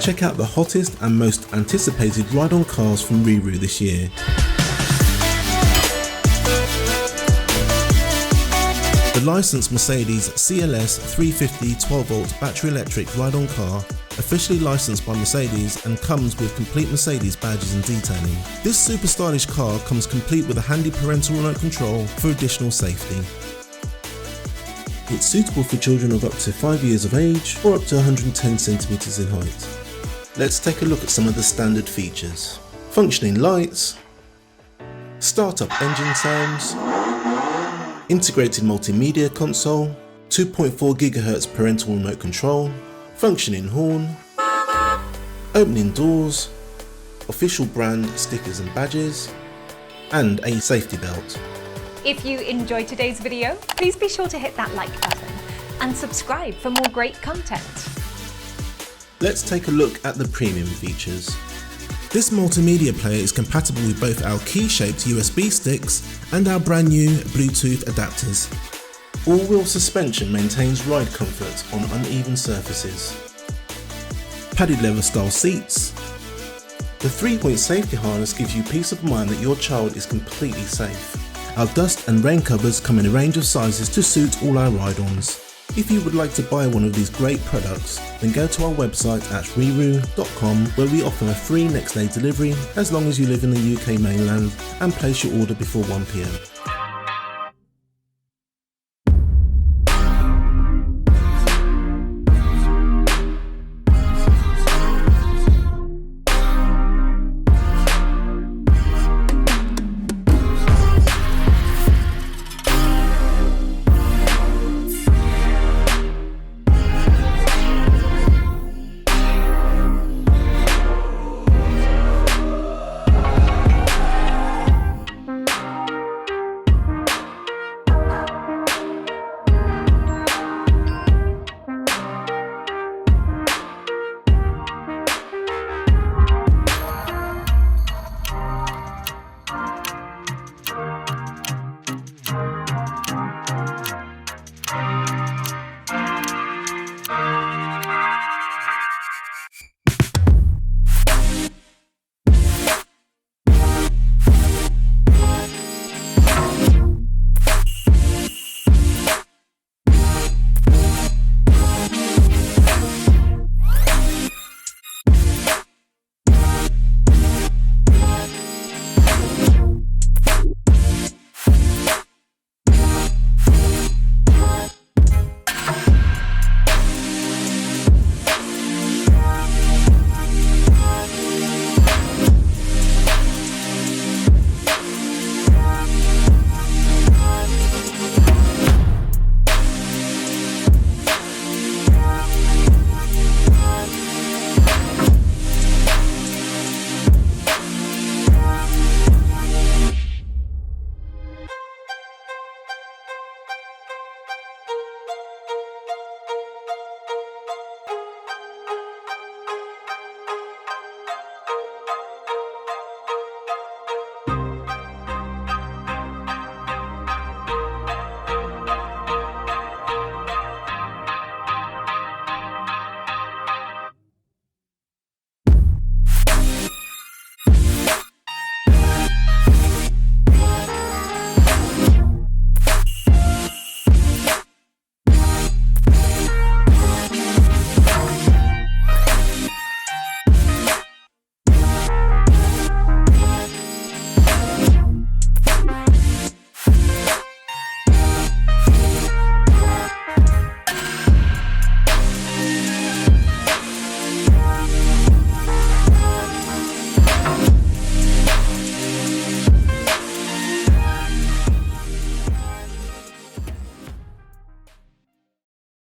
Check out the hottest and most anticipated ride-on cars from RiiRoo this year. The licensed Mercedes CLS 350 12-volt battery electric ride-on car, officially licensed by Mercedes and comes with complete Mercedes badges and detailing. This super stylish car comes complete with a handy parental remote control for additional safety. It's suitable for children of up to 5 years of age or up to 110 centimeters in height. Let's take a look at some of the standard features. Functioning lights, start-up engine sounds, integrated multimedia console, 2.4 GHz parental remote control, functioning horn, opening doors, official brand stickers and badges, and a safety belt. If you enjoyed today's video, please be sure to hit that like button and subscribe for more great content. Let's take a look at the premium features. This multimedia player is compatible with both our key-shaped USB sticks and our brand new Bluetooth adapters. All-wheel suspension maintains ride comfort on uneven surfaces. Padded leather style seats. The 3-point safety harness gives you peace of mind that your child is completely safe. Our dust and rain covers come in a range of sizes to suit all our ride-ons. If you would like to buy one of these great products, then go to our website at RiiRoo.com, where we offer a free next day delivery as long as you live in the UK mainland and place your order before 1 PM.